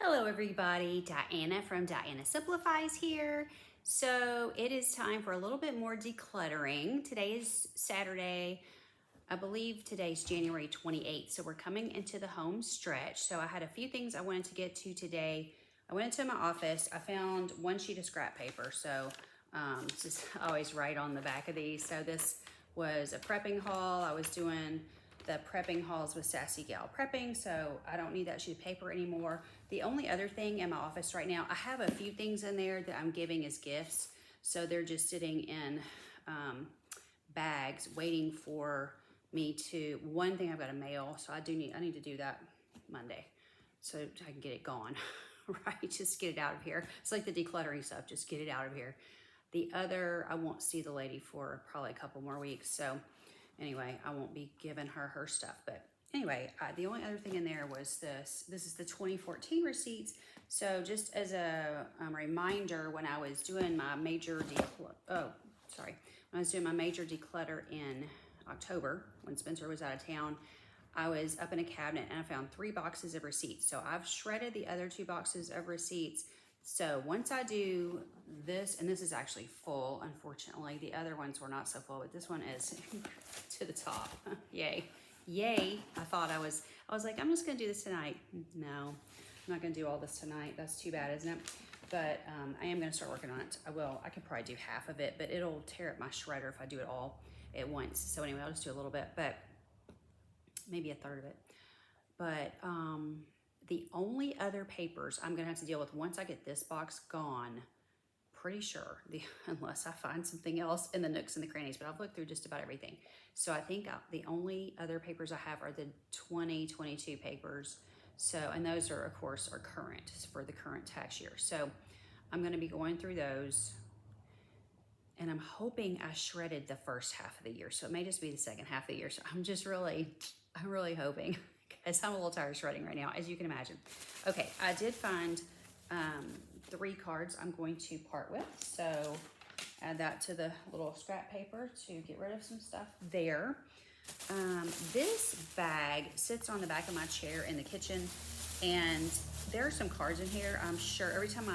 Hello everybody, Diana from Diana Simplifies here. So it is time for a little bit more decluttering. Today is Saturday. I believe today's January 28th. So we're coming into the home stretch. So I had a few things I wanted to get to today. I went into my office. I found one sheet of scrap paper. So this is always right on the back of these. So this was a prepping haul. I was doing the prepping hauls with Sassy Gal Prepping, so I don't need that sheet of paper anymore. The only other thing in my office right now, I have a few things in there that I'm giving as gifts. So they're just sitting in bags waiting for me to, one thing I've got to mail, so I need to do that Monday so I can get it gone, right? Just get it out of here. It's like the decluttering stuff, just get it out of here. The other, I won't see the lady for probably a couple more weeks, so anyway, I won't be giving her stuff. But anyway, the only other thing in there was this. This is the 2014 receipts. So just as a reminder, when I was doing my major declutter in October, when Spencer was out of town, I was up in a cabinet and I found 3 boxes of receipts. So I've shredded the other 2 boxes of receipts. So once I do this, and this is actually full, unfortunately, the other ones were not so full, but this one is to the top. Yay. Yay. I was like, I'm just gonna do this tonight. No, I'm not gonna do all this tonight. That's too bad, isn't it? But I am gonna start working on it. I could probably do half of it, but it'll tear up my shredder if I do it all at once. So anyway, I'll just do a little bit, but maybe a third of it. But the only other papers I'm gonna have to deal with once I get this box gone, pretty sure, unless I find something else in the nooks and the crannies, but I've looked through just about everything. So I think the only other papers I have are the 2022 papers. So, and those are, of course, are current for the current tax year. So I'm gonna be going through those, and I'm hoping I shredded the first half of the year. So it may just be the second half of the year. So I'm really hoping, because I'm a little tired of shredding right now, as you can imagine. Okay, I did find 3 cards I'm going to part with. So add that to the little scrap paper to get rid of some stuff there. This bag sits on the back of my chair in the kitchen, and there are some cards in here. I'm sure every time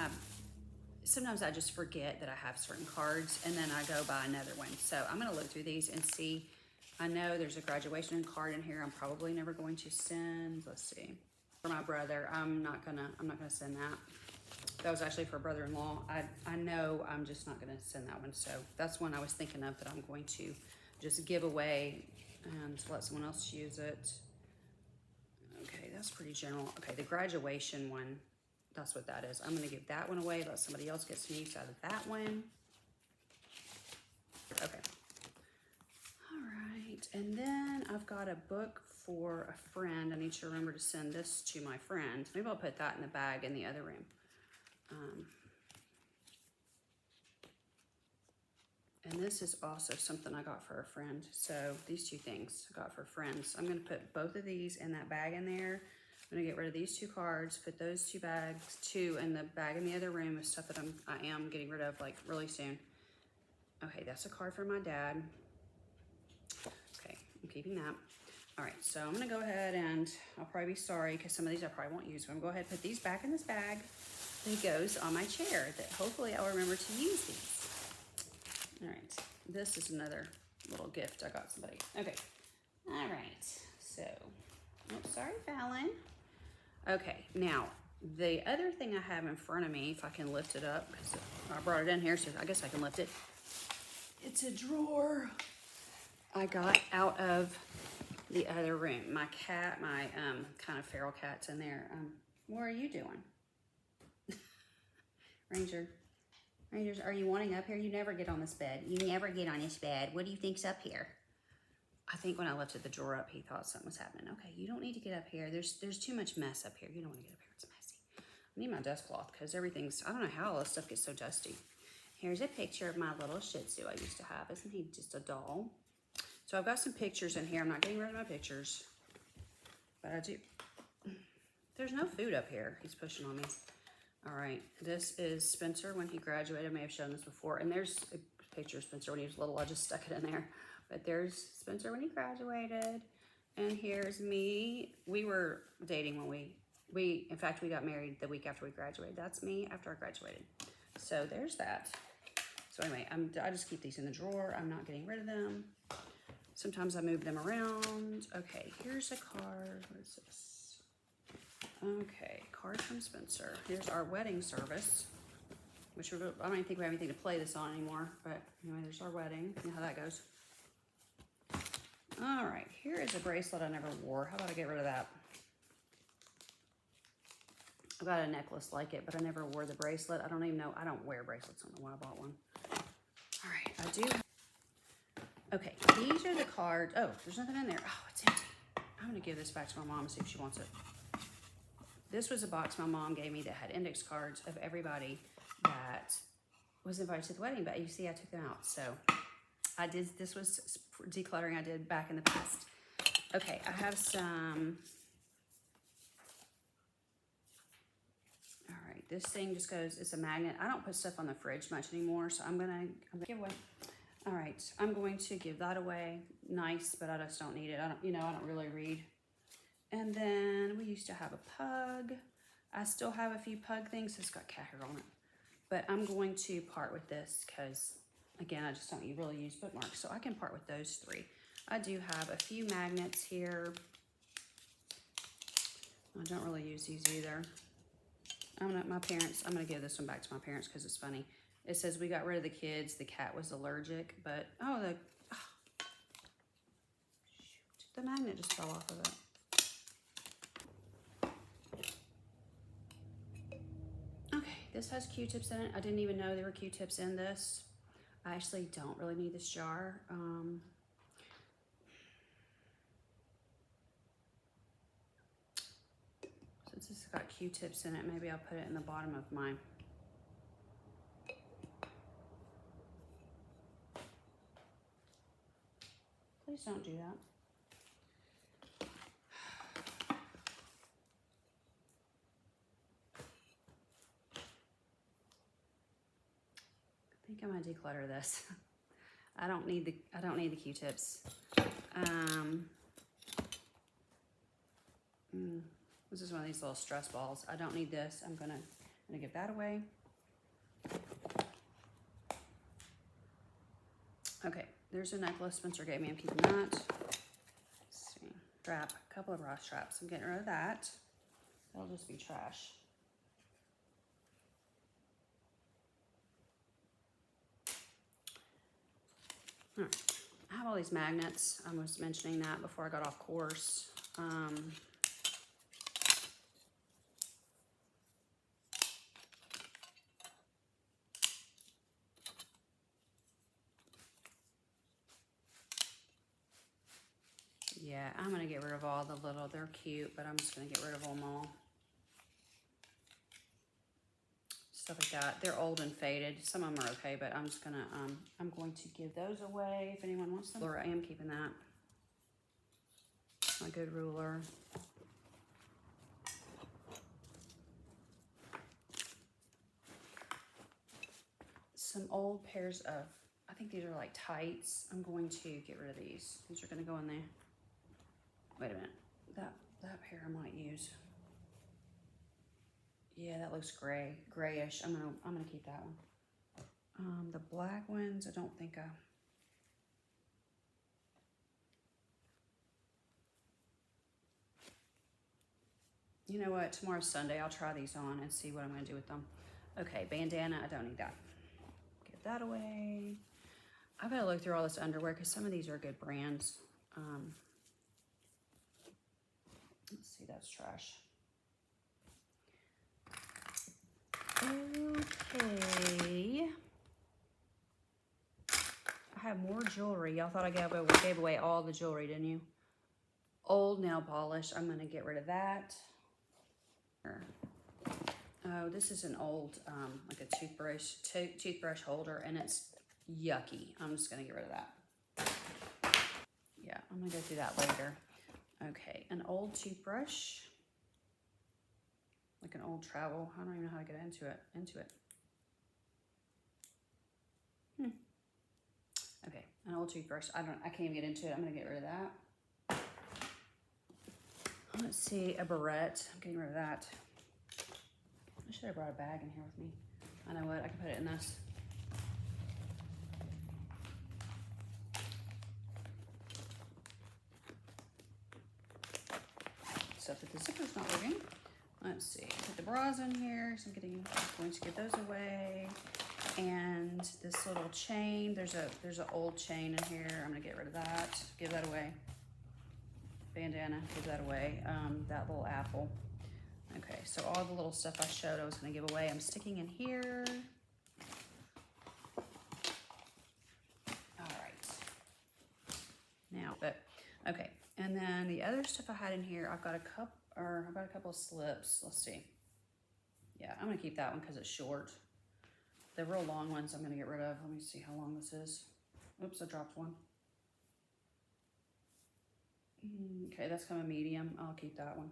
sometimes I just forget that I have certain cards, and then I go buy another one. So I'm gonna look through these and see. I know there's a graduation card in here I'm probably never going to send. Let's see. For my brother, I'm not gonna send that. That was actually for brother-in-law. I know I'm just not gonna send that one. So that's one I was thinking of that I'm going to just give away and let someone else use it. Okay, that's pretty general. Okay, the graduation one, that's what that is. I'm gonna give that one away, let somebody else get some use out of that one. Okay. All right, and then I've got a book for a friend. I need to remember to send this to my friend. Maybe I'll put that in the bag in the other room. And this is also something I got for a friend. So these 2 things I got for friends. I'm gonna put both of these in that bag in there. I'm gonna get rid of these 2 cards, put those 2 bags, 2 in the bag in the other room of stuff that I am getting rid of like really soon. Okay, that's a card for my dad. Okay, I'm keeping that. All right, so I'm gonna go ahead and I'll probably be sorry because some of these I probably won't use, but I'm gonna go ahead and put these back in this bag that goes on my chair that hopefully I'll remember to use these. All right, this is another little gift I got somebody. Okay, all right, so, oh, sorry, Fallon. Okay, now, the other thing I have in front of me, if I can lift it up, because I brought it in here, so I guess I can lift it. It's a drawer I got out of the other room. My cat, my kind of feral cat's in there. What are you doing? Rangers, are you wanting up here? You never get on this bed. You never get on this bed. What do you think's up here? I think when I lifted the drawer up, he thought something was happening. Okay, you don't need to get up here. There's too much mess up here. You don't want to get up here. It's messy. I need my dust cloth because everything's, I don't know how all this stuff gets so dusty. Here's a picture of my little Shih Tzu I used to have. Isn't he just a doll? So I've got some pictures in here. I'm not getting rid of my pictures, but I do. There's no food up here. He's pushing on me. All right, this is Spencer when he graduated. I may have shown this before. And there's a picture of Spencer when he was little. I just stuck it in there. But there's Spencer when he graduated. And here's me. We were dating when we In fact, we got married the week after we graduated. That's me after I graduated. So there's that. So anyway, I just keep these in the drawer. I'm not getting rid of them. Sometimes I move them around. Okay, here's a card. What is this? Okay, card from Spencer. Here's our wedding service, which I don't even think we have anything to play this on anymore. But anyway, there's our wedding. You know how that goes. All right, here is a bracelet I never wore. How about I get rid of that? I've got a necklace like it, but I never wore the bracelet. I don't even know. I don't wear bracelets. I don't know why I bought one. All right, I do. Okay, these are the cards. Oh, there's nothing in there. Oh, it's empty. I'm going to give this back to my mom and see if she wants it. This was a box my mom gave me that had index cards of everybody that was invited to the wedding, but you see I took them out. So I did, this was decluttering I did back in the past. Okay, I have some... This thing just goes, it's a magnet. I don't put stuff on the fridge much anymore, so I'm gonna give away. All right, I'm going to give that away. Nice, but I just don't need it. I don't really read. And then we used to have a pug. I still have a few pug things. It's got cat hair on it. But I'm going to part with this because, again, I just don't really use bookmarks, so I can part with those three. I do have a few magnets here. I don't really use these either. I'm gonna give this one back to my parents because it's funny. It says we got rid of the kids. The cat was allergic, but shoot, the magnet just fell off of it. Okay, this has Q-tips in it. I didn't even know there were Q-tips in this. I actually don't really need this jar. Since it's got Q-tips in it, maybe I'll put it in the bottom of my... Please don't do that. I think I'm gonna declutter this. I don't need the Q-tips. This is one of these little stress balls. I don't need this. I'm gonna give that away. Okay, there's a necklace Spencer gave me. I'm keeping that. Let's see. Strap, a couple of bra straps. I'm getting rid of that. That'll just be trash. All right. I have all these magnets. I was mentioning that before I got off course. Yeah, I'm gonna get rid of all the little, they're cute, but I'm just gonna get rid of them all. Stuff like that. They're old and faded. Some of them are okay, but I'm just gonna, I'm going to give those away if anyone wants them. Or I am keeping that. My good ruler. Some old pairs of, I think these are like tights. I'm going to get rid of these. These are gonna go in there. Wait a minute, that pair I might use. Yeah, that looks grayish. I'm gonna keep that one. The black ones, I don't think you know what, tomorrow's Sunday, I'll try these on and see what I'm gonna do with them. Okay, bandana, I don't need that. Give that away. I've gotta look through all this underwear because some of these are good brands. Let's see, that's trash. Okay. I have more jewelry. Y'all thought I gave away all the jewelry, didn't you? Old nail polish. I'm going to get rid of that. Oh, this is an old, like a toothbrush holder, and it's yucky. I'm just going to get rid of that. Yeah, I'm going to go through that later. Okay, an old toothbrush, like an old travel. I don't even know how to get into it. Okay, an old toothbrush. I can't even get into it. I'm gonna get rid of that. Let's see, a barrette. I'm getting rid of that. I should have brought a bag in here with me. I know what, I can put it in this. Except that the zipper's not working. Let's see, put the bras in here. So I'm going to get those away. And this little chain, there's an old chain in here. I'm gonna get rid of that, give that away. Bandana, give that away. That little apple. Okay, so all the little stuff I showed I was gonna give away, I'm sticking in here. All right. Now, okay. And then the other stuff I had in here, I've got a couple of slips. Let's see. Yeah, I'm gonna keep that one because it's short. The real long ones I'm gonna get rid of. Let me see how long this is. Oops, I dropped one. Okay, that's kind of medium. I'll keep that one.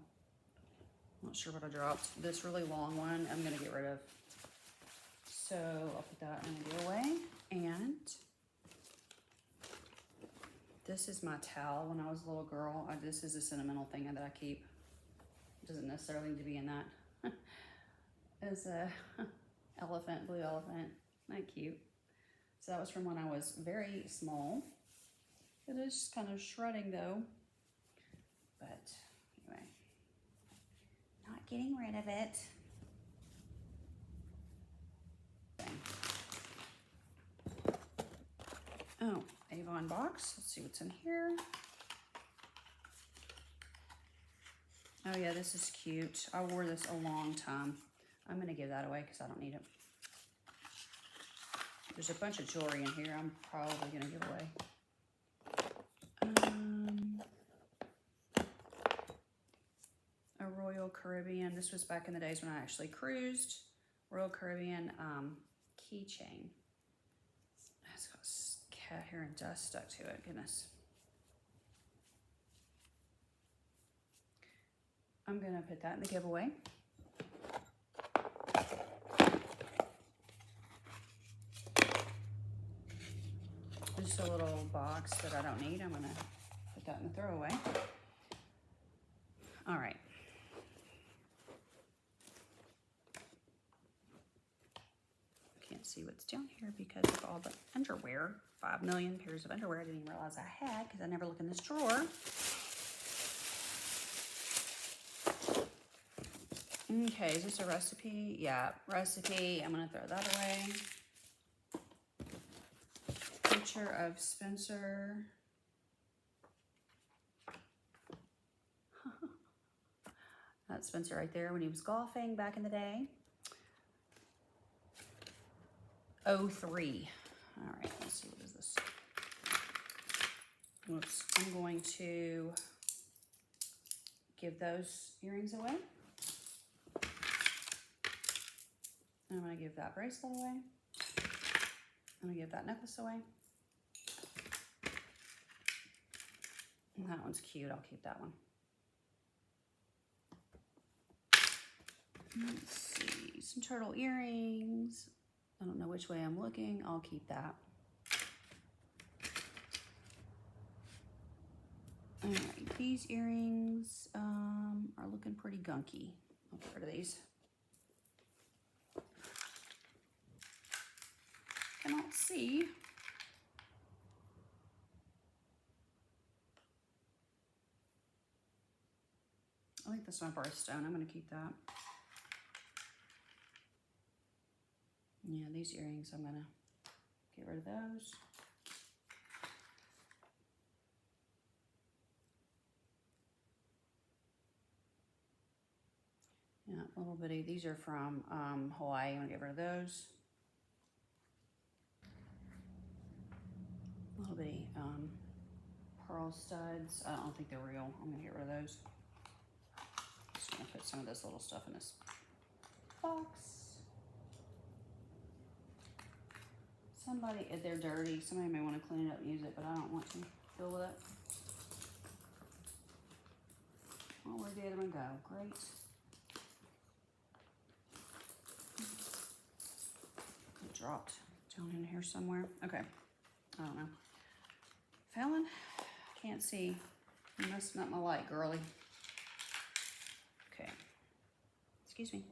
Not sure what I dropped. This really long one I'm gonna get rid of. So I'll put that in the giveaway. And this is my towel when I was a little girl. This is a sentimental thing that I keep. It doesn't necessarily need to be in that. It's a elephant, blue elephant. Isn't that cute? So that was from when I was very small. It is just kind of shredding though. But anyway, not getting rid of it. Oh, Avon box. Let's see what's in here. Oh yeah, this is cute. I wore this a long time. I'm gonna give that away because I don't need it. There's a bunch of jewelry in here I'm probably gonna give away. A Royal Caribbean. This was back in the days when I actually cruised. Royal Caribbean keychain. It's got cat hair and dust stuck to it. Goodness. I'm gonna put that in the giveaway. Just a little box that I don't need. I'm gonna put that in the throwaway. All right. Can't see what's down here because of all the underwear. 5 million pairs of underwear I didn't even realize I had because I never look in this drawer. Okay, is this a recipe? Yeah, recipe. I'm gonna throw that away. Picture of Spencer. That's Spencer right there when he was golfing back in the day. 03. All right, let's see, what is this? Whoops, I'm going to give those earrings away. I'm gonna give that bracelet away. I'm gonna give that necklace away. And that one's cute, I'll keep that one. Let's see, some turtle earrings. I don't know which way I'm looking, I'll keep that. All right, these earrings are looking pretty gunky. I'll get rid of these. Cannot see. I think that's my birthstone. I'm going to keep that. Yeah, these earrings, I'm going to get rid of those. Yeah, a little bitty. These are from Hawaii. I'm going to get rid of those. A little bitty pearl studs. I don't think they're real. I'm going to get rid of those. Just going to put some of this little stuff in this box. Somebody, if they're dirty, somebody may want to clean it up and use it, but I don't want to deal with it. Well, where'd the other one go? Great. It dropped down in here somewhere. Okay. I don't know. Fallon, can't see. You're messing up my light, girly. Okay. Excuse me.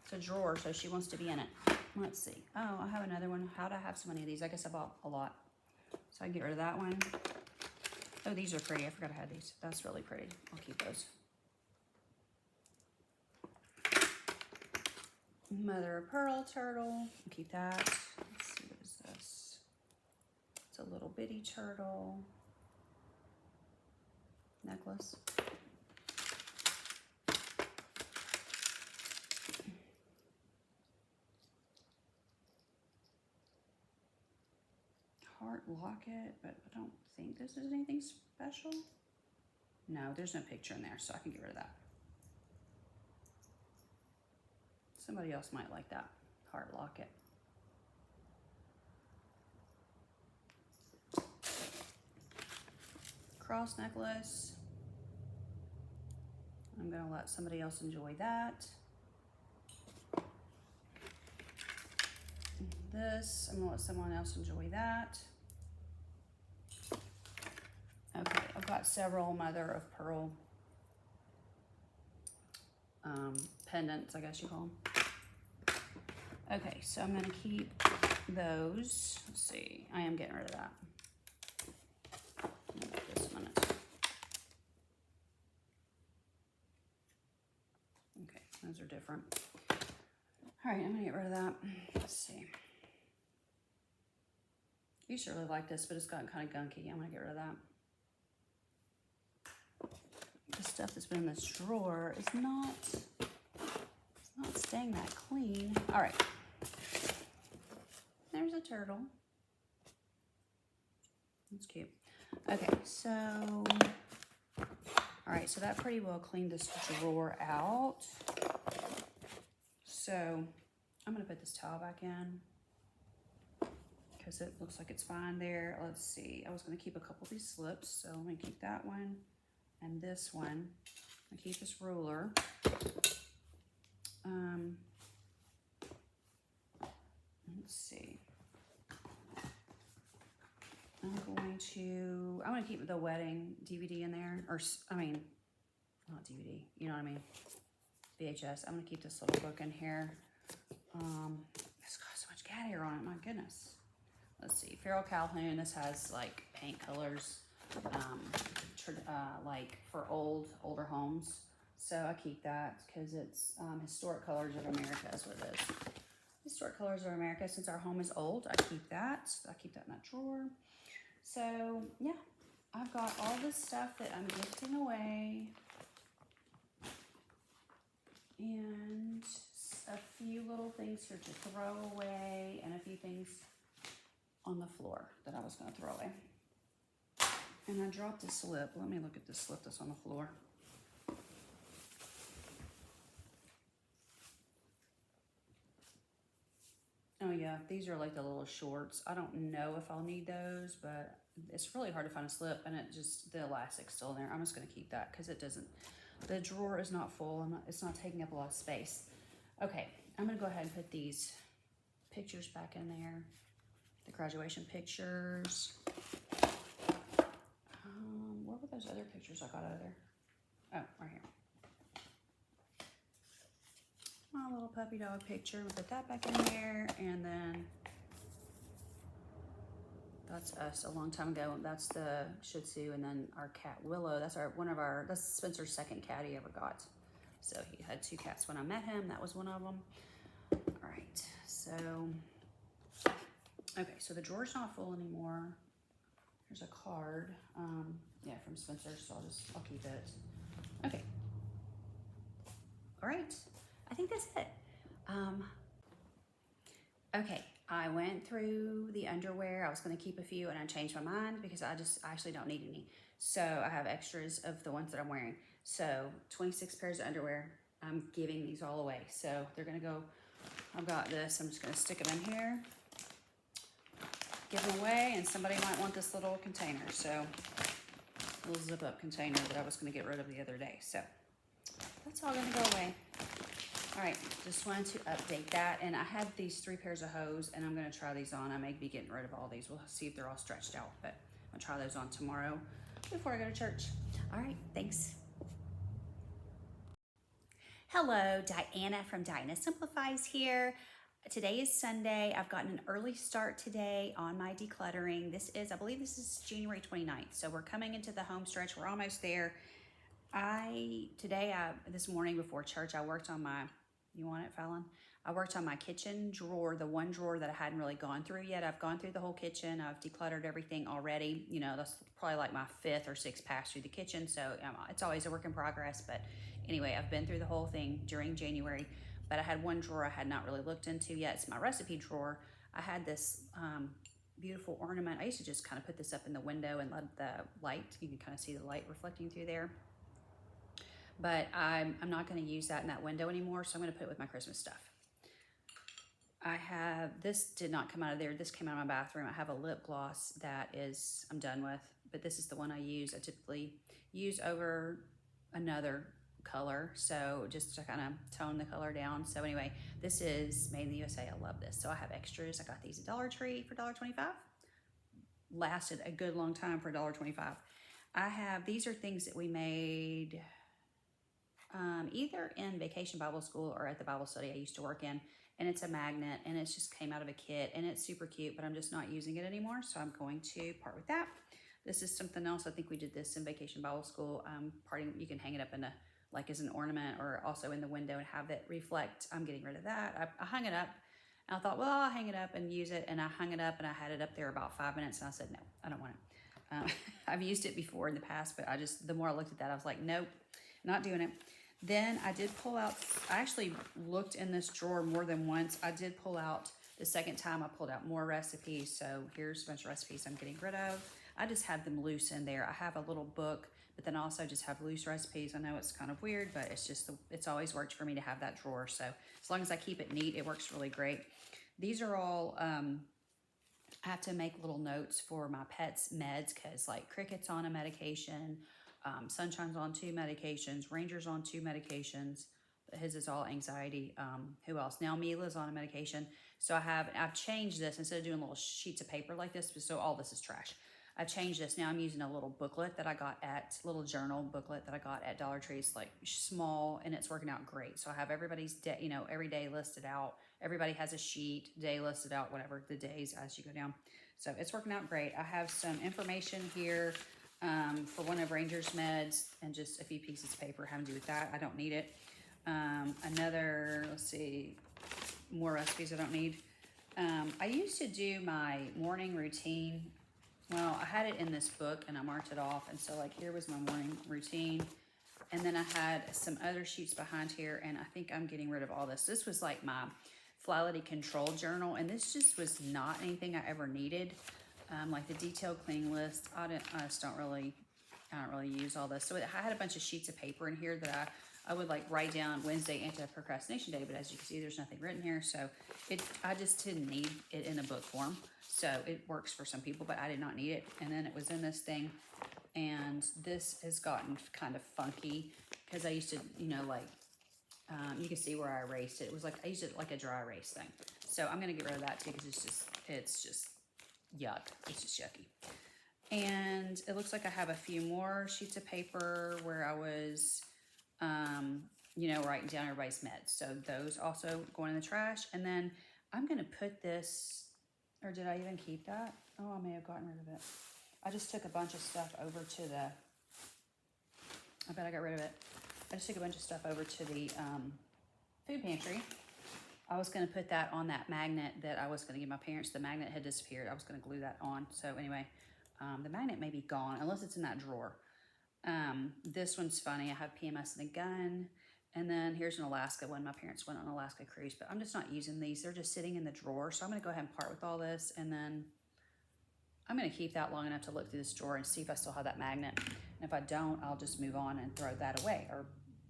It's a drawer, so she wants to be in it. Let's see. Oh, I have another one. How'd I have so many of these? I guess I bought a lot. So I can get rid of that one. Oh, these are pretty. I forgot I had these. That's really pretty. I'll keep those. Mother of pearl turtle. I'll keep that. Let's see, what is this? It's a little bitty turtle. Necklace. Heart locket, but I don't think this is anything special. No, there's no picture in there, so I can get rid of that. Somebody else might like that heart locket. Cross necklace. I'm gonna let somebody else enjoy that. This, I'm gonna let someone else enjoy that. Okay, I've got several mother of pearl pendants, I guess you call them. Okay, so I'm gonna keep those. Let's see, I am getting rid of that. Just a minute. Okay, those are different. All right, I'm gonna get rid of that. Let's see. I used to really like this, but it's gotten kind of gunky. I'm gonna get rid of that. The stuff that's been in this drawer is not staying that clean. All right. There's a turtle. That's cute. Okay, so, all right, so that pretty well cleaned this drawer out. So I'm gonna put this towel back in because it looks like it's fine there. Let's see, I was gonna keep a couple of these slips, so I'm gonna keep that one and this one. I keep this ruler. Let's see. I'm gonna keep the wedding DVD in there, or I mean, not DVD, you know what I mean, VHS. I'm gonna keep this little book in here. It's got so much cat hair on it, my goodness. Let's see, Farrell Calhoun, this has like paint colors, like for older homes. So I keep that because it's Historic Colors of America is what it is. Historic Colors of America, since our home is old, I keep that. I keep that in that drawer. So yeah, I've got all this stuff that I'm gifting away. And a few little things here to throw away and a few things on the floor that I was gonna throw away. And I dropped a slip. Let me look at this slip that's on the floor. Oh yeah, these are like the little shorts. I don't know if I'll need those, but it's really hard to find a slip, and the elastic's still in there. I'm just gonna keep that because the drawer is not full. It's not taking up a lot of space. Okay, I'm gonna go ahead and put these pictures back in there. The graduation pictures. What were those other pictures I got out of there? Oh, right here. My little puppy dog picture. We'll put that back in there, and then that's us a long time ago. That's the Shih Tzu, and then our cat Willow. That's that's Spencer's second cat he ever got. So he had 2 cats when I met him. That was one of them. All right, so okay, so the drawer's not full anymore. There's a card, yeah, from Spencer. So I'll keep it. Okay. All right. I think that's it. Okay, I went through the underwear. I was gonna keep a few and I changed my mind because I actually don't need any. So I have extras of the ones that I'm wearing. So 26 pairs of underwear. I'm giving these all away. So they're gonna go, I've got this. I'm just gonna stick them in here, give them away, and somebody might want this little container. So a little zip up container that I was gonna get rid of the other day. So that's all gonna go away. All right, just wanted to update that. And I had these 3 pairs of hose, and I'm gonna try these on. I may be getting rid of all these. We'll see if they're all stretched out, but I'm gonna try those on tomorrow before I go to church. All right, thanks. Hello, Diana from Diana Simplifies here. Today is Sunday. I've gotten an early start today on my decluttering. I believe this is January 29th. So we're coming into the home stretch. We're almost there. This morning before church, I worked on you want it, Fallon? I worked on my kitchen drawer, the one drawer that I hadn't really gone through yet. I've gone through the whole kitchen. I've decluttered everything already. You know, that's probably like my 5th or 6th pass through the kitchen. So it's always a work in progress. But anyway, I've been through the whole thing during January. But I had one drawer I had not really looked into yet. It's my recipe drawer. I had this beautiful ornament. I used to just kind of put this up in the window and let the light, you can kind of see the light reflecting through there. But I'm not going to use that in that window anymore, so I'm going to put it with my Christmas stuff. This did not come out of there. This came out of my bathroom. I have a lip gloss that I'm done with, but this is the one I use. I typically use over another color, so just to kind of tone the color down. So anyway, this is made in the USA. I love this. So I have extras. I got these at Dollar Tree for $1.25. Lasted a good long time for $1.25. These are things that we made either in Vacation Bible School or at the Bible study I used to work in. And it's a magnet, and it just came out of a kit, and it's super cute, but I'm just not using it anymore, so I'm going to part with that. This is something else. I think we did this in Vacation Bible School. You can hang it up as an ornament, or also in the window and have it reflect. I'm getting rid of that. I hung it up, and I thought, well, I'll hang it up and use it, and I hung it up, and I had it up there about 5 minutes, and I said, no, I don't want it. I've used it before in the past, but the more I looked at that, I was like, nope, not doing it. Then I did pull out, I actually looked in this drawer more than once. I did pull out, the second time I pulled out more recipes. So here's a bunch of recipes I'm getting rid of. I just have them loose in there. I have a little book, but then I also just have loose recipes. I know it's kind of weird, but it's always worked for me to have that drawer. So as long as I keep it neat, it works really great. These are all, I have to make little notes for my pet's meds, because like Cricket's on a medication, Sunshine's on 2 medications, Ranger's on 2 medications. His is all anxiety. Who else? Now Mila's on a medication. So I've changed this. Instead of doing little sheets of paper like this, so all this is trash, I've changed this. Now I'm using a little booklet that I got little journal booklet that I got at Dollar Tree. It's like small, and it's working out great. So I have everybody's day, every day listed out. Everybody has a sheet, day listed out, whatever the days as you go down. So it's working out great. I have some information here for one of Ranger's meds, and just a few pieces of paper having to do with that. I don't need it. Let's see, more recipes I don't need. I used to do my morning routine. Well, I had it in this book, and I marked it off. And so like here was my morning routine. And then I had some other sheets behind here, and I think I'm getting rid of all this. This was like my Flality Control Journal, and this just was not anything I ever needed. Like the detailed cleaning list, I don't really use all this. So I had a bunch of sheets of paper in here that I would like write down Wednesday anti-procrastination day, but as you can see, there's nothing written here. So I just didn't need it in a book form. So it works for some people, but I did not need it. And then it was in this thing, and this has gotten kind of funky because I used to, you can see where I erased it. It was like, I used it like a dry erase thing. So I'm going to get rid of that too, because it's just yuck. It's just yucky. And it looks like I have a few more sheets of paper where I was, writing down everybody's meds. So those also going in the trash. And then I'm going to put this, or did I even keep that? Oh, I may have gotten rid of it. I just took a bunch of stuff over to I bet I got rid of it. I just took a bunch of stuff over to the food pantry. I was going to put that on that magnet that I was going to give my parents. The magnet had disappeared. I was going to glue that on. So anyway, the magnet may be gone unless it's in that drawer. This one's funny. I have PMS and a gun. And then here's an Alaska one. My parents went on an Alaska cruise, but I'm just not using these. They're just sitting in the drawer. So I'm going to go ahead and part with all this. And then I'm going to keep that long enough to look through this drawer and see if I still have that magnet. And if I don't, I'll just move on and throw that away or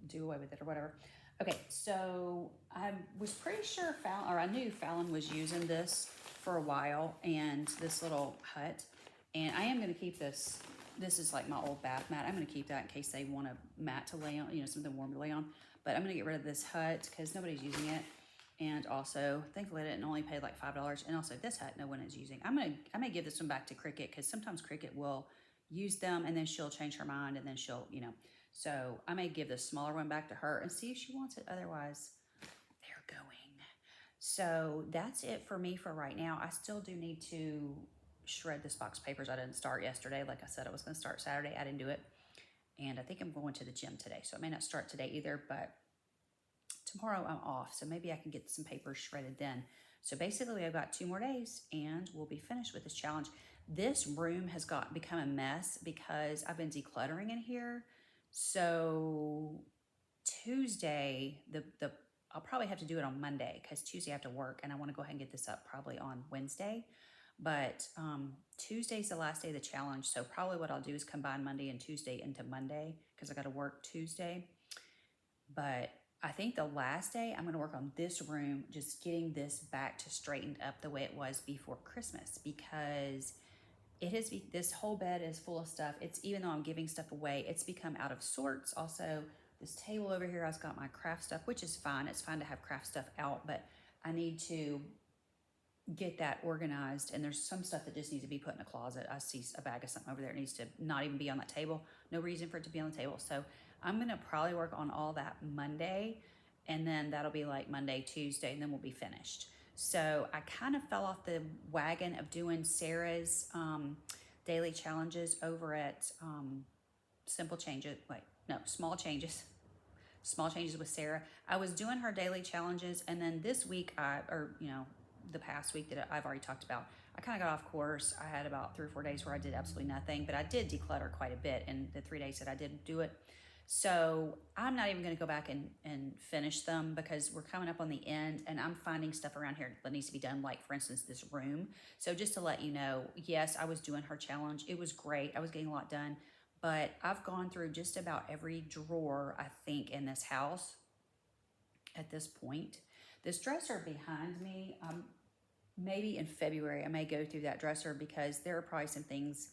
do away with it or whatever. Okay, so I was pretty sure I knew Fallon was using this for a while, and this little hut. And I am going to keep this. This is like my old bath mat. I'm going to keep that in case they want a mat to lay on, something warm to lay on. But I'm going to get rid of this hut because nobody's using it. And also, thankfully, I didn't only pay like $5. And also, this hut, no one is using. I may give this one back to Cricket, because sometimes Cricket will use them, and then she'll change her mind, and then she'll, So I may give the smaller one back to her and see if she wants it. Otherwise, they're going. So that's it for me for right now. I still do need to shred this box papers. I didn't start yesterday. Like I said, I was going to start Saturday. I didn't do it. And I think I'm going to the gym today. So I may not start today either, but tomorrow I'm off. So maybe I can get some papers shredded then. So basically I've got 2 more days and we'll be finished with this challenge. This room has become a mess because I've been decluttering in here. So Tuesday, I'll probably have to do it on Monday because Tuesday I have to work and I want to go ahead and get this up probably on Wednesday. But Tuesday's the last day of the challenge. So probably what I'll do is combine Monday and Tuesday into Monday because I got to work Tuesday. But I think the last day I'm going to work on this room, just getting this back to straightened up the way it was before Christmas, because this whole bed is full of stuff. It's, even though I'm giving stuff away, it's become out of sorts. Also, this table over here, I've got my craft stuff, which is fine. It's fine to have craft stuff out, but I need to get that organized. And there's some stuff that just needs to be put in a closet. I see a bag of something over there. It needs to not even be on that table. No reason for it to be on the table. So I'm going to probably work on all that Monday, and then that'll be like Monday, Tuesday, and then we'll be finished. So I kind of fell off the wagon of doing Sarah's daily challenges over at Small Changes with Sarah. I was doing her daily challenges, and then this week, the past week that I've already talked about, I kind of got off course. I had about 3 or 4 days where I did absolutely nothing, but I did declutter quite a bit in the 3 days that I did do it. So I'm not even going to go back and finish them because we're coming up on the end and I'm finding stuff around here that needs to be done, like for instance this room. So just to let you know, yes, I was doing her challenge. It was great. I was getting a lot done, but I've gone through just about every drawer I think in this house at this point. This dresser behind me, maybe in February I may go through that dresser because there are probably some things,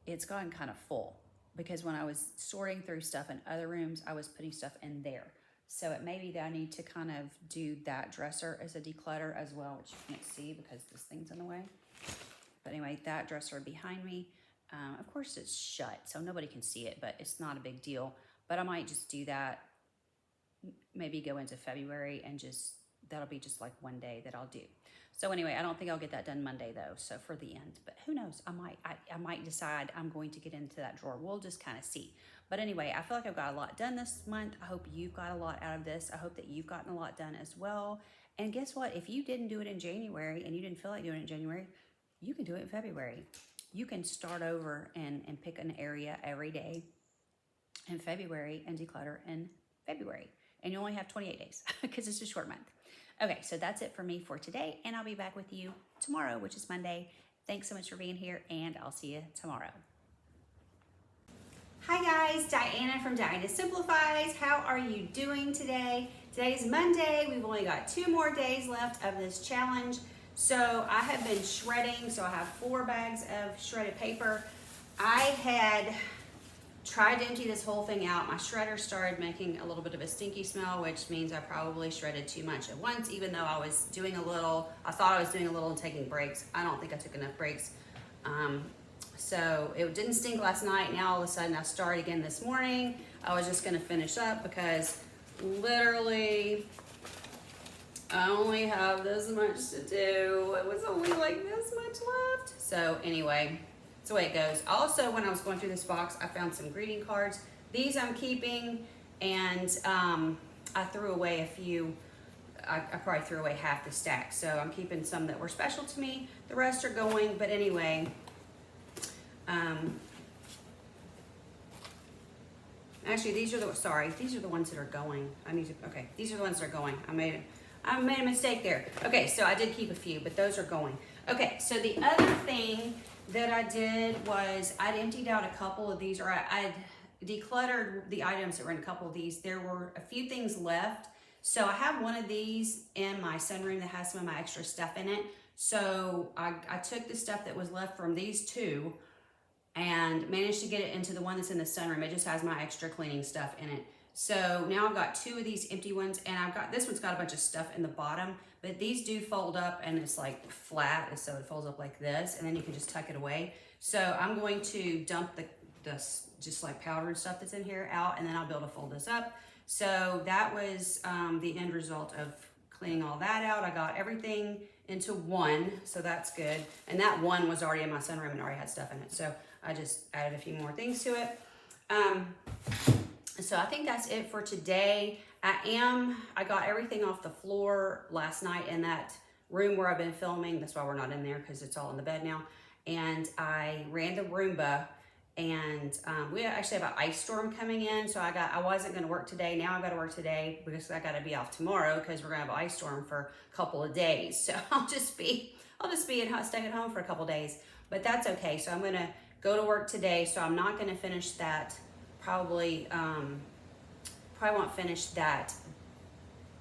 it's gotten kind of full. Because when I was sorting through stuff in other rooms, I was putting stuff in there. So it may be that I need to kind of do that dresser as a declutter as well, which you can't see because this thing's in the way. But anyway, that dresser behind me, of course it's shut, so nobody can see it, but it's not a big deal. But I might just do that, maybe go into February and that'll be just like one day that I'll do. So anyway, I don't think I'll get that done Monday though, so for the end, but who knows, I might decide I'm going to get into that drawer. We'll just kind of see. But anyway, I feel like I've got a lot done this month. I hope you've got a lot out of this. I hope that you've gotten a lot done as well. And guess what? If you didn't do it in January and you didn't feel like doing it in January, you can do it in February. You can start over and pick an area every day in February and declutter in February. And you only have 28 days because it's a short month. Okay, so that's it for me for today, and I'll be back with you tomorrow, which is Monday. Thanks so much for being here, and I'll see you tomorrow. Hi guys, Diana from Diana Simplifies. How are you doing today? Today's Monday. We've only got 2 more days left of this challenge. So I have been shredding, so I have 4 bags of shredded paper. I had tried to empty this whole thing out. My shredder started making a little bit of a stinky smell, which means I probably shredded too much at once, even though I was doing a little. I thought I was doing a little and taking breaks. I don't think I took enough breaks. So it didn't stink last night. Now all of a sudden I started again this morning. I was just gonna finish up because literally I only have this much to do. It was only like this much left. So anyway, that's the way it goes. Also, when I was going through this box, I found some greeting cards. These I'm keeping, and I threw away a few. I probably threw away half the stack. So I'm keeping some that were special to me. The rest are going, but anyway. Actually, these are the ones that are going. These are the ones that are going. I made a mistake there. Okay, so I did keep a few, but those are going. Okay, so the other thing that I did was I'd emptied out a couple of these, or I'd decluttered the items that were in a couple of these. There were a few things left. So I have one of these in my sunroom that has some of my extra stuff in it. So I took the stuff that was left from these 2 and managed to get it into the one that's in the sunroom. It just has my extra cleaning stuff in it. So now I've got 2 of these empty ones, and this one's got a bunch of stuff in the bottom, but these do fold up and it's like flat, so it folds up like this, and then you can just tuck it away. So I'm going to dump just like powdered stuff that's in here out, and then I'll be able to fold this up. So that was the end result of cleaning all that out. I got everything into one, so that's good. And that one was already in my sunroom and already had stuff in it. So I just added a few more things to it. So I think that's it for today. I got everything off the floor last night in that room where I've been filming. That's why we're not in there, because it's all in the bed now. And I ran the Roomba, and we actually have an ice storm coming in. So I wasn't gonna work today. Now I gotta work today because I gotta be off tomorrow because we're gonna have an ice storm for a couple of days. So I'll just be staying at home for a couple of days, but that's okay. So I'm gonna go to work today. So I'm not gonna finish that. Probably won't finish that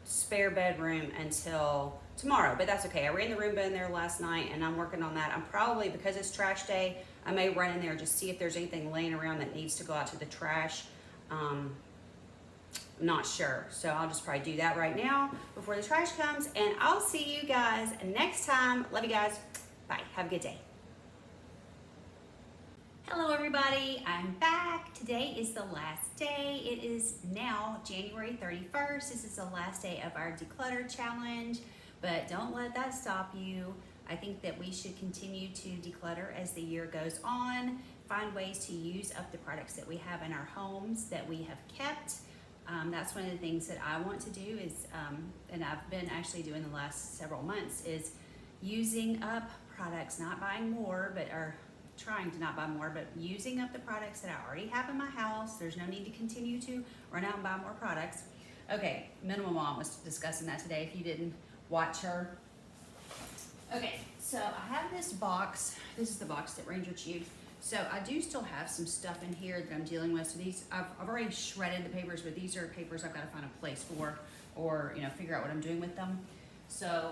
spare bedroom until tomorrow, but that's okay. I ran the Roomba in there last night and I'm working on that. I'm probably, because it's trash day, I may run in there and just see if there's anything laying around that needs to go out to the trash. I'm not sure. So I'll just probably do that right now before the trash comes, and I'll see you guys next time. Love you guys. Bye. Have a good day. Hello everybody, I'm back. Today is the last day. It is now January 31st. This is the last day of our Declutter challenge, but don't let that stop you. I think that we should continue to declutter as the year goes on, find ways to use up the products that we have in our homes that we have kept. That's one of the things that I want to do is, and I've been actually doing the last several months, is using up products, not buying more, or trying to not buy more, but using up the products that I already have in my house. There's no need to continue to run out and buy more products. Okay, Minimal Mom was discussing that today if you didn't watch her. Okay, so I have this box. This is the box that Ranger chewed. So I do still have some stuff in here that I'm dealing with. So these, I've already shredded the papers, but these are papers I've got to find a place for, or figure out what I'm doing with them. So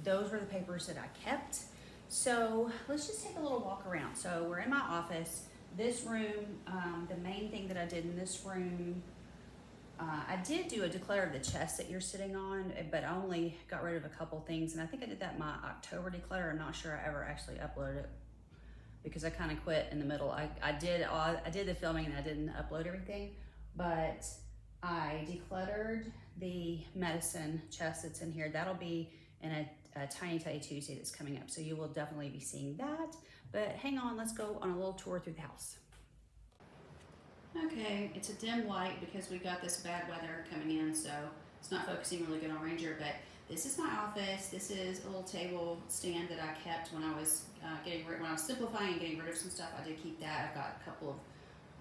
those were the papers that I kept. So let's just take a little walk around. So we're in my office. This room, the main thing that I did in this room, I did do a declutter of the chest that you're sitting on, but I only got rid of a couple things. And I think I did that in my October declutter. I'm not sure I ever actually uploaded it because I kind of quit in the middle. I did the filming and I didn't upload everything, but I decluttered the medicine chest that's in here. That'll be in a Tiny Tuesday that's coming up. So you will definitely be seeing that, but hang on, let's go on a little tour through the house. Okay, it's a dim light because we've got this bad weather coming in, so it's not focusing really good on Ranger, but this is my office. This is a little table stand that I kept when I was when I was simplifying and getting rid of some stuff. I did keep that. I've got a couple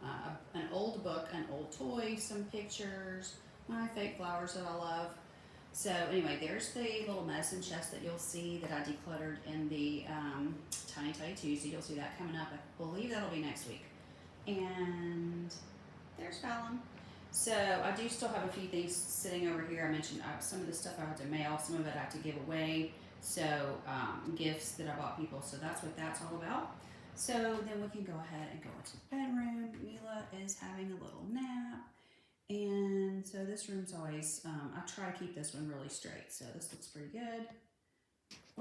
of, an old book, an old toy, some pictures, my fake flowers that I love. So anyway, there's the little medicine chest that you'll see that I decluttered in the Tiny Tuesday. You'll see that coming up. I believe that'll be next week. And there's Fallon. So I do still have a few things sitting over here. I mentioned some of the stuff I have to mail, some of it I have to give away. So gifts that I bought people. So that's what that's all about. So then we can go ahead and go into the bedroom. Mila is having a little nap. And so this room's always, I try to keep this one really straight. So this looks pretty good.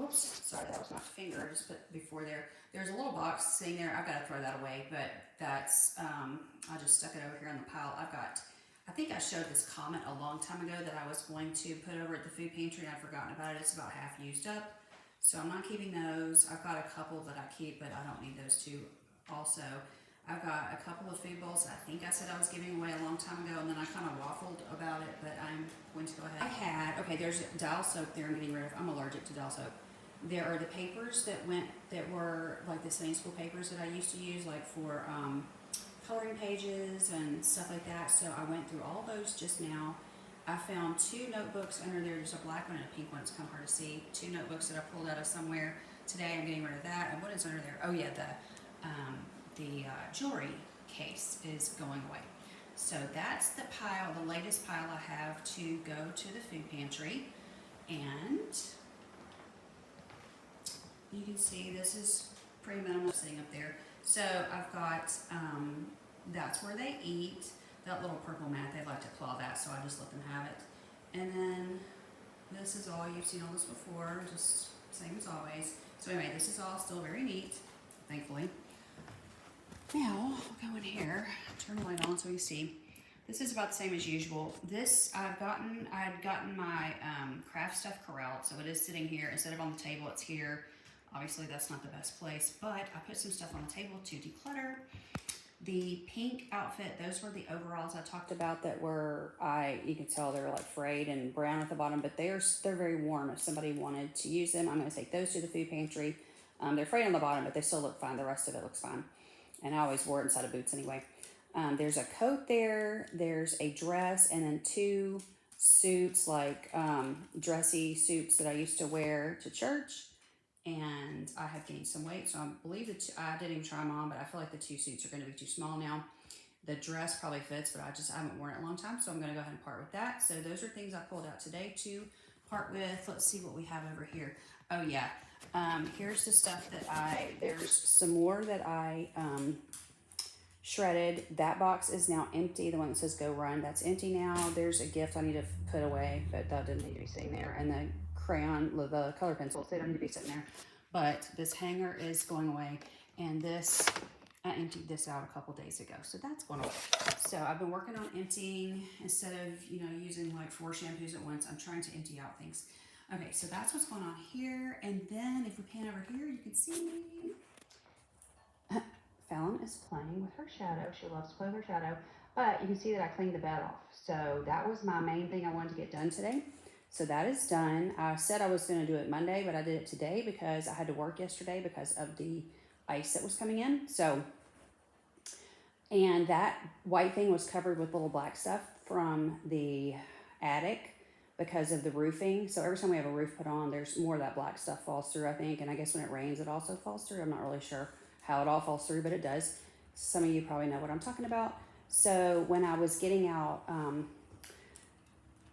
Oops, sorry, that was my finger I just put before there. There's a little box sitting there. I've got to throw that away, but that's, I just stuck it over here on the pile. I think I showed this comment a long time ago that I was going to put over at the food pantry. I'd forgotten about it. It's about half used up. So I'm not keeping those. I've got a couple that I keep, but I don't need those two also. I've got a couple of food bowls I think I said I was giving away a long time ago, and then I kind of waffled about it, but I'm going to go ahead. Okay, there's dial soap there I'm getting rid of. I'm allergic to dial soap. There are the papers that were like the Sunday school papers that I used to use, like for coloring pages and stuff like that. So I went through all those just now. I found 2 notebooks under there. There's a black one and a pink one. It's kind of hard to see. 2 notebooks that I pulled out of somewhere today. I'm getting rid of that. And what is under there? Oh yeah, the jewelry case is going away. So that's the pile, the latest pile I have to go to the food pantry. And you can see this is pretty minimal sitting up there. So I've got, that's where they eat. That little purple mat, they like to claw that, so I just let them have it. And then this is all, you've seen all this before, just same as always. So anyway, this is all still very neat, thankfully. Now, we'll go in here, turn the light on so we can see. This is about the same as usual. This, I had gotten my craft stuff corralled, so it is sitting here. Instead of on the table, it's here. Obviously, that's not the best place, but I put some stuff on the table to declutter. The pink outfit, those were the overalls I talked about that were, you can tell they're like frayed and brown at the bottom, but they're very warm. If somebody wanted to use them, I'm going to take those to the food pantry. They're frayed on the bottom, but they still look fine. The rest of it looks fine. And I always wore it inside of boots anyway. There's a coat there, there's a dress, and then 2 suits, like dressy suits that I used to wear to church. And I have gained some weight, so I believe that I didn't even try them on, but I feel like the 2 suits are going to be too small now. The dress probably fits, but I haven't worn it in a long time, so I'm going to go ahead and part with that. So those are things I pulled out today to part with. Let's see what we have over here. Oh yeah, here's the stuff that there's some more that I shredded. That box is now empty. The one that says go run, that's empty now. There's a gift I need to put away, but that didn't need to be sitting there. And the crayon, the color pencils, they don't need to be sitting there. But this hanger is going away, and this, I emptied this out a couple days ago, so that's going away. So I've been working on emptying instead of, using like 4 shampoos at once. I'm trying to empty out things. Okay, so that's what's going on here. And then if we pan over here, you can see Fallon is playing with her shadow. She loves to play with her shadow, but you can see that I cleaned the bed off. So that was my main thing I wanted to get done today. So that is done. I said I was going to do it Monday, but I did it today because I had to work yesterday because of the ice that was coming in. So, and that white thing was covered with little black stuff from the attic because of the roofing. So every time we have a roof put on, there's more of that black stuff falls through, I think. And I guess when it rains, it also falls through. I'm not really sure how it all falls through, but it does. Some of you probably know what I'm talking about. So when I was getting out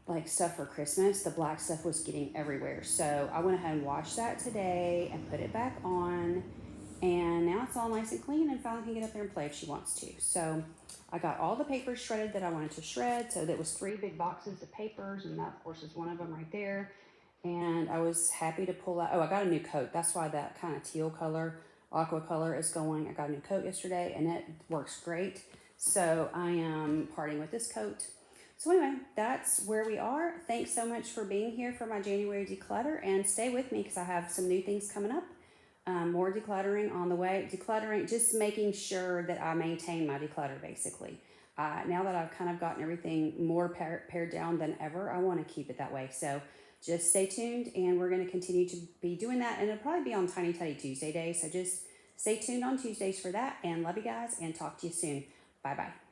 like stuff for Christmas, the black stuff was getting everywhere. So I went ahead and washed that today and put it back on, and now it's all nice and clean, and Fallon can get up there and play if she wants to. So I got all the papers shredded that I wanted to shred. So that was 3 big boxes of papers, and that of course is one of them right there. And I was happy to pull out, I got a new coat. That's why that kind of teal color, aqua color is going. I got a new coat yesterday and it works great. So I am parting with this coat. So anyway, that's where we are. Thanks so much for being here for my January declutter, and stay with me because I have some new things coming up. More decluttering on the way. Decluttering, just making sure that I maintain my declutter basically. Now that I've kind of gotten everything more pared down than ever, I want to keep it that way. So just stay tuned, and we're going to continue to be doing that, and it'll probably be on Tiny Teddy Tuesday day. So just stay tuned on Tuesdays for that, and love you guys, and talk to you soon. Bye-bye.